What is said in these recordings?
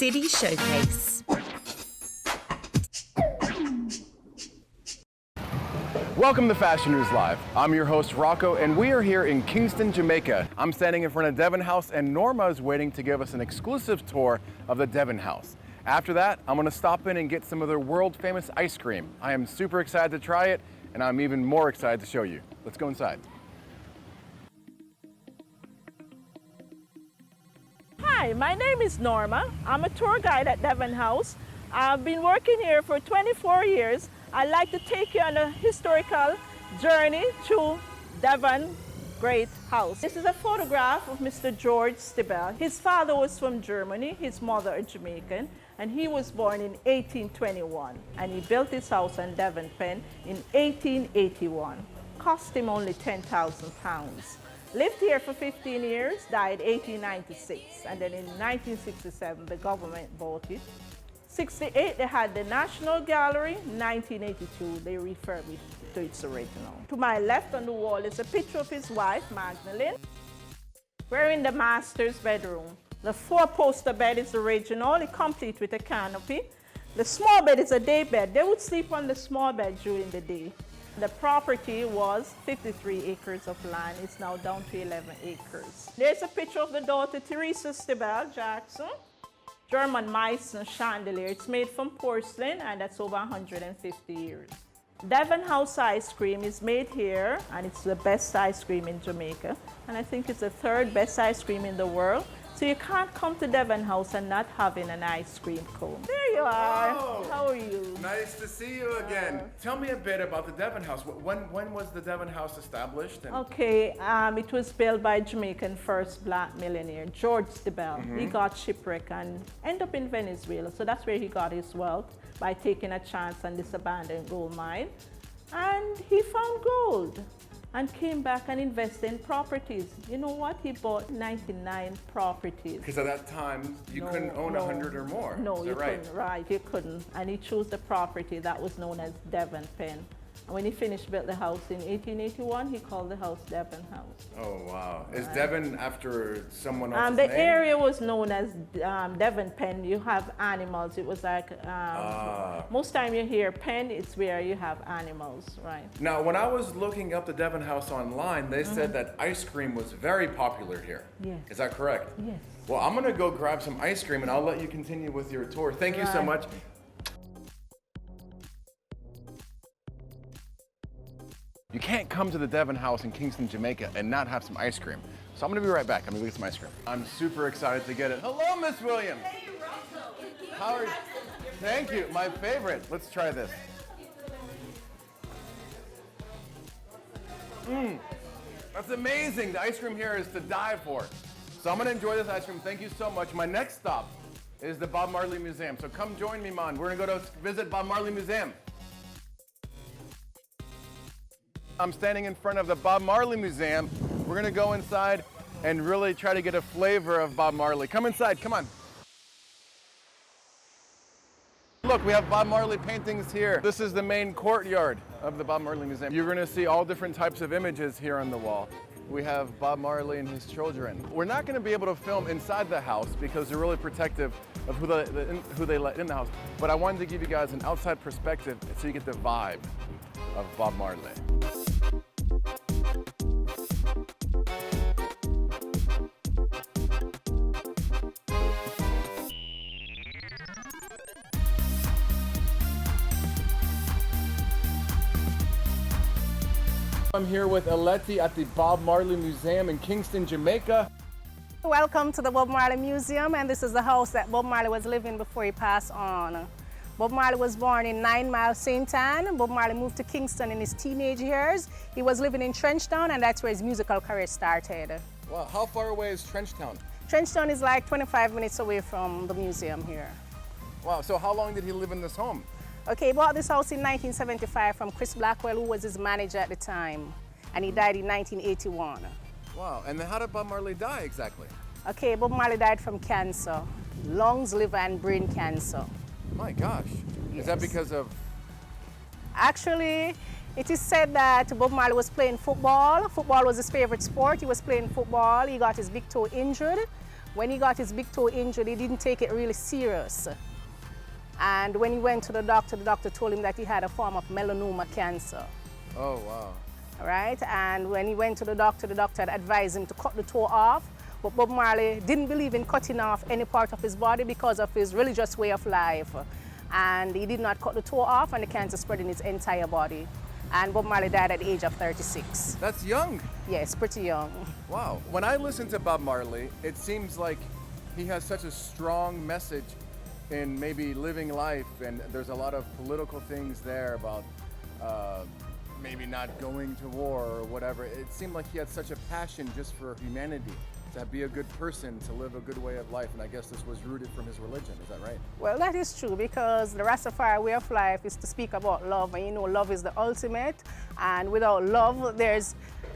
City Showcase. Welcome to Fashion News Live. I'm your host, Rocco, and we are here in Kingston, Jamaica. I'm standing in front of Devon House, and Norma is waiting to give us an exclusive tour of the Devon House. After that, I'm gonna stop in and get some of their world-famous ice cream. I am super excited to try it, and I'm even more excited to show you. Let's go inside. Hi, my name is Norma. I'm a tour guide at Devon House. I've been working here for 24 years. I'd like to take you on a historical journey through Devon Great House. This is a photograph of Mr. George Stibel. His father was from Germany, his mother a Jamaican, and he was born in 1821. And he built his house on Devon Pen in 1881. Cost him only £10,000. Lived here for 15 years, died 1896, and then in 1967 the government bought it. 68 they had the National Gallery, 1982 they refurbished to its original. To my left on the wall is a picture of his wife, Magdalene. We're in the master's bedroom. The four-poster bed is original, complete with a canopy. The small bed is a day bed. They would sleep on the small bed during the day. The property was 53 acres of land. It's now down to 11 acres. There's a picture of the daughter, Teresa Stibel Jackson. German Meissen chandelier. It's made from porcelain, and that's over 150 years. Devon House ice cream is made here, and it's the best ice cream in Jamaica. And I think it's the third best ice cream in the world. So you can't come to Devon House and not having an ice cream cone. There you are. Whoa. How are you? Nice to see you again. Tell me a bit about the Devon House. When was the Devon House established? Okay, it was built by Jamaican first black millionaire, George Stibel. He got shipwrecked and ended up in Venezuela. So that's where he got his wealth, by taking a chance on this abandoned gold mine. And he found gold and came back and invested in properties. You know what? He bought 99 properties. Because at that time, you couldn't own 100 or more. No, you right? couldn't. Right, you couldn't. And he chose the property that was known as Devon Pen. And when he finished built the house in 1881, he called the house Devon House. Oh, wow. Is Devon after someone else's The name? area was known as Devon Pen. You have animals. It was like, most time you hear pen, it's where you have animals, right? Now, when I was looking up the Devon House online, they said that ice cream was very popular here. Yes. Is that correct? Yes. Well, I'm gonna go grab some ice cream and I'll let you continue with your tour. Thank you so Right. much. You can't come to the Devon House in Kingston, Jamaica and not have some ice cream. So I'm gonna be right back. I'm gonna get some ice cream. I'm super excited to get it. Hello, Miss Williams. Hey, Rocco. How are you? Thank you, my favorite. Let's try this. That's amazing. The ice cream here is to die for. So I'm gonna enjoy this ice cream. Thank you so much. My next stop is the Bob Marley Museum. So come join me, man. We're gonna go to visit Bob Marley Museum. I'm standing in front of the Bob Marley Museum. We're gonna go inside and really try to get a flavor of Bob Marley. Come inside, come on. Look, we have Bob Marley paintings here. This is the main courtyard of the Bob Marley Museum. You're gonna see all different types of images here on the wall. We have Bob Marley and his children. We're not gonna be able to film inside the house because they're really protective of who they let in the house. But I wanted to give you guys an outside perspective so you get the vibe of Bob Marley. I'm here with Aleti at the Bob Marley Museum in Kingston, Jamaica. Welcome to the Bob Marley Museum, and this is the house that Bob Marley was living before he passed on. Bob Marley was born in 9 Mile, St. Anne. Bob Marley moved to Kingston in his teenage years. He was living in Trenchtown, and that's where his musical career started. Wow, how far away is Trenchtown? Trenchtown is like 25 minutes away from the museum here. Wow, so how long did he live in this home? Okay, he bought this house in 1975 from Chris Blackwell, who was his manager at the time, and he died in 1981. Wow, and then how did Bob Marley die exactly? Okay, Bob Marley died from cancer, lungs, liver, and brain cancer. My gosh, Yes. Is that because of? Actually, it is said that Bob Marley was playing football. Football was his favorite sport. He was playing football. He got his big toe injured. When he got his big toe injured, he didn't take it really serious. And when he went to the doctor told him that he had a form of melanoma cancer. Oh, wow. All right, and when he went to the doctor had advised him to cut the toe off, but Bob Marley didn't believe in cutting off any part of his body because of his religious way of life. And he did not cut the toe off, and the cancer spread in his entire body. And Bob Marley died at the age of 36. That's young. Yes, pretty young. Wow. When I listen to Bob Marley, it seems like he has such a strong message in maybe living life, and there's a lot of political things there about maybe not going to war or whatever. It seemed like he had such a passion just for humanity, to be a good person, to live a good way of life, and I guess this was rooted from his religion. Is that right? Well, that is true, because the Rastafari way of life is to speak about love, and you know love is the ultimate, and without love,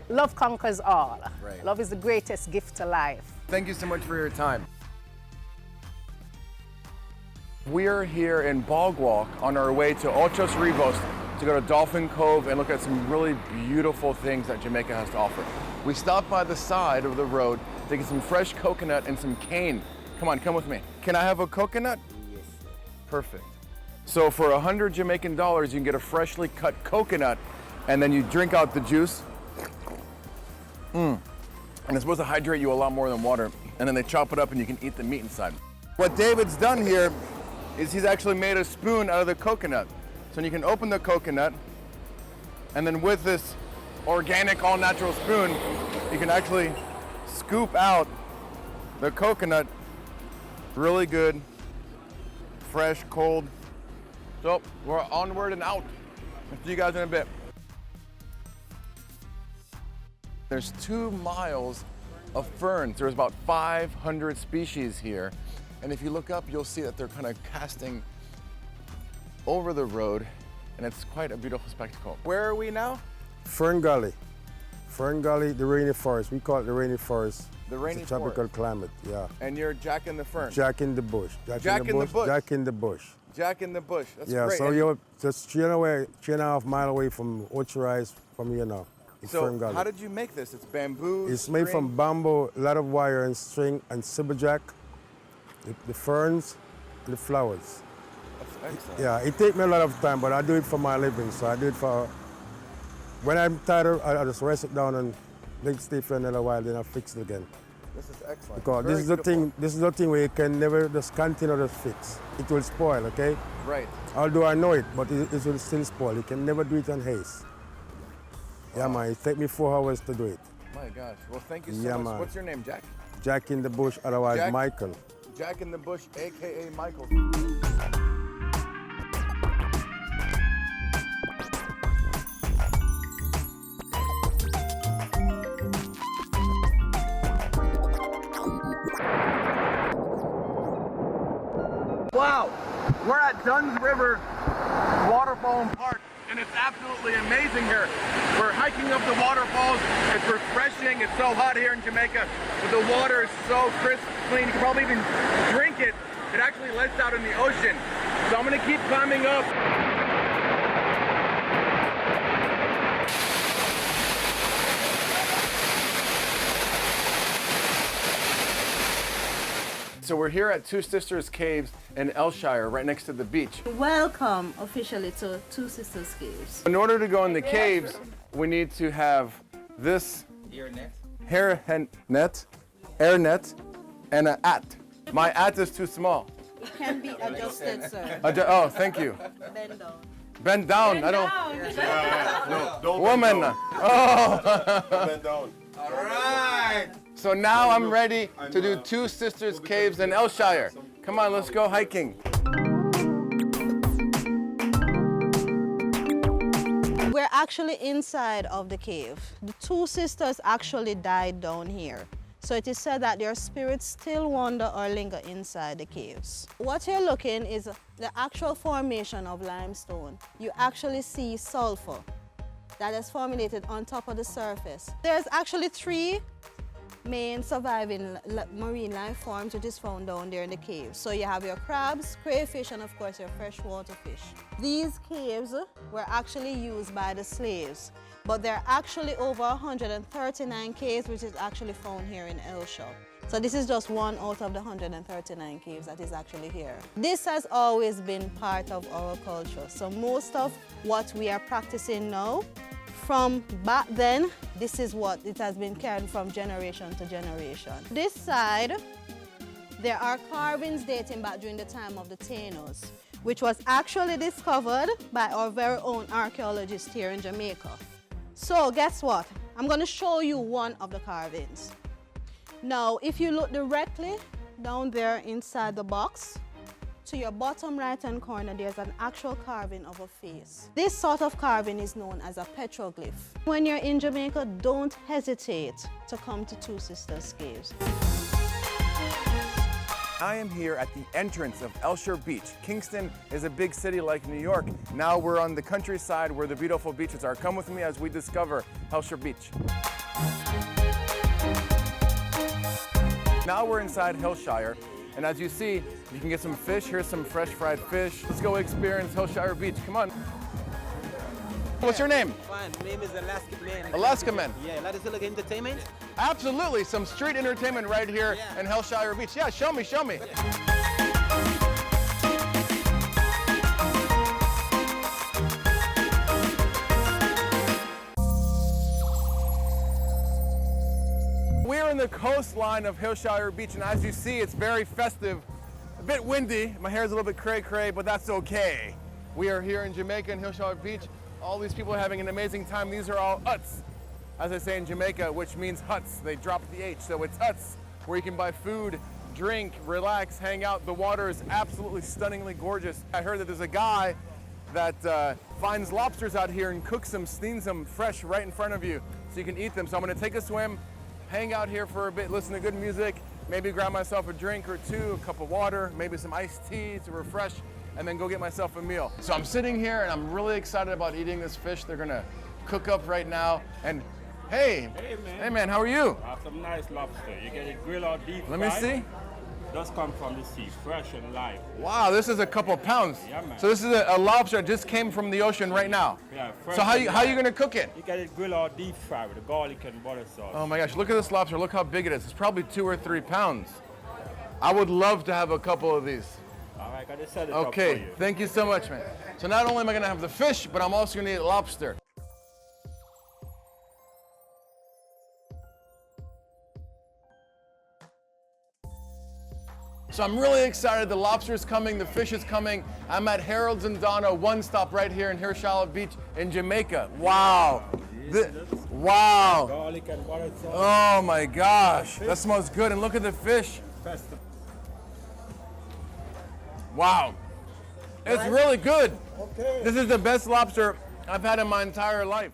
love conquers all. Right. Love is the greatest gift to life. Thank you so much for your time. We're here in Bog Walk on our way to Ochos Rivos to go to Dolphin Cove and look at some really beautiful things that Jamaica has to offer. We stopped by the side of the road to get some fresh coconut and some cane. Come on, come with me. Can I have a coconut? Yes, sir. Perfect. So for 100 Jamaican dollars, you can get a freshly cut coconut, and then you drink out the juice. And it's supposed to hydrate you a lot more than water. And then they chop it up and you can eat the meat inside. What David's done here is he's actually made a spoon out of the coconut. So you can open the coconut, and then with this organic, all-natural spoon, you can actually scoop out the coconut. Really good, fresh, cold. So we're onward and out. I'll see you guys in a bit. There's 2 miles of ferns. There's about 500 species here. And if you look up, you'll see that they're kind of casting over the road, and it's quite a beautiful spectacle. Where are we now? Fern Gully. Fern Gully, the rainy forest. We call it the rainy forest. The rainy it's a tropical forest. climate, yeah. And you're Jack in the Fern. Jack in the bush. Jack in the bush. Jack in the bush. Jack in the bush. That's Yeah, great. so And you're just 3.5 miles away from Ocho Rise from here now. It's Fern so Gully. how did you make this? It's bamboo. It's made string? from bamboo, a lot of wire and string and silverjack, the ferns, and the flowers. That's excellent. Yeah, it takes me a lot of time, but I do it for my living. So I do it for, when I'm tired, I just rest it down and let it stay for another while, then I fix it again. This is excellent. Because Very this is the beautiful. thing. This is the thing where you can never just continue to fix. It will spoil, okay? Right. Although I know it, but it will still spoil. You can never do it in haste. Yeah, man. It take me 4 hours to do it. My gosh. Well, thank you so Yeah, much. man. What's your name, Jack? Jack in the bush, otherwise Jack? Michael. Jack in the Bush, AKA Michael. Wow, we're at Dunn's River Waterfall and Park, and it's absolutely amazing here. We're hiking up the waterfalls. It's refreshing. It's so hot here in Jamaica, but the water is so crisp, clean. You can probably even drink it. It actually lets out in the ocean. So I'm gonna keep climbing up. So we're here at Two Sisters Caves in Hillshire, right next to the beach. Welcome officially to Two Sisters Caves. In order to go in the caves, we need to have this hair net, and an at. My at is too small. It can be adjusted, sir. Oh, thank you. Bend down. Bend down. I don't. No, don't Woman. Oh. bend down. All right. So now I'm ready to do Two Sisters Caves in Hillshire. Come on, let's go hiking. We're actually inside of the cave. The two sisters actually died down here. So it is said that their spirits still wander or linger inside the caves. What you're looking is the actual formation of limestone. You actually see sulfur that is formulated on top of the surface. There's actually 3 main surviving marine life forms which is found down there in the caves. So you have your crabs, crayfish, and of course your freshwater fish. These caves were actually used by the slaves, but there are actually over 139 caves which is actually found here in Hillshire. So this is just one out of the 139 caves that is actually here. This has always been part of our culture. So most of what we are practicing now, from back then, this is what it has been carried from generation to generation. This side, there are carvings dating back during the time of the Taínos, which was actually discovered by our very own archaeologist here in Jamaica. So guess what? I'm going to show you one of the carvings. Now, if you look directly down there inside the box, to your bottom right-hand corner, there's an actual carving of a face. This sort of carving is known as a petroglyph. When you're in Jamaica, don't hesitate to come to Two Sisters Caves. I am here at the entrance of Hillshire Beach. Kingston is a big city like New York. Now we're on the countryside where the beautiful beaches are. Come with me as we discover Hillshire Beach. Now we're inside Hillshire, and as you see, you can get some fish. Here's some fresh fried fish. Let's go experience Hillshire Beach. Come on. What's your name? Fine. My name is Alaska Man. Alaska Man. Yeah, let us look at entertainment. Absolutely, some street entertainment right here in Hillshire Beach. Yeah, show me, show me. We're in the coastline of Hillshire Beach, and as you see, it's very festive. A bit windy. My hair's a little bit cray-cray, but that's okay. We are here in Jamaica in Hillshire Beach. All these people are having an amazing time. These are all huts, as I say in Jamaica, which means huts. They dropped the H, so it's huts where you can buy food, drink, relax, hang out. The water is absolutely stunningly gorgeous. I heard that there's a guy that finds lobsters out here and cooks them, steams them fresh right in front of you so you can eat them. So I'm gonna take a swim, hang out here for a bit, listen to good music, maybe grab myself a drink or two, a cup of water, maybe some iced tea to refresh, and then go get myself a meal. So I'm sitting here and I'm really excited about eating this fish. They're gonna cook up right now. And hey man, how are you? I have some nice lobster. You get it grilled or deep fried. Let me see. Does come from the sea, fresh and live. Wow, this is a couple pounds. Yeah, man. So this is a lobster that just came from the ocean right now. Yeah, fresh. So how you gonna cook it? You get it grilled or deep fried with the garlic and butter sauce. Oh my gosh, look at this lobster. Look how big it is. It's probably 2 or 3 pounds. I would love to have a couple of these. All right, I just set it up for Okay, you. thank you so much, man. So not only am I gonna have the fish, but I'm also gonna eat lobster. So I'm really excited. The lobster's coming, the fish is coming. I'm at Harold's and Donna, one stop right here in Hillshire Beach in Jamaica. Wow. Wow. Garlic and butter sauce. Oh my gosh, that smells good. And look at the fish. Wow. It's really good. Okay. This is the best lobster I've had in my entire life.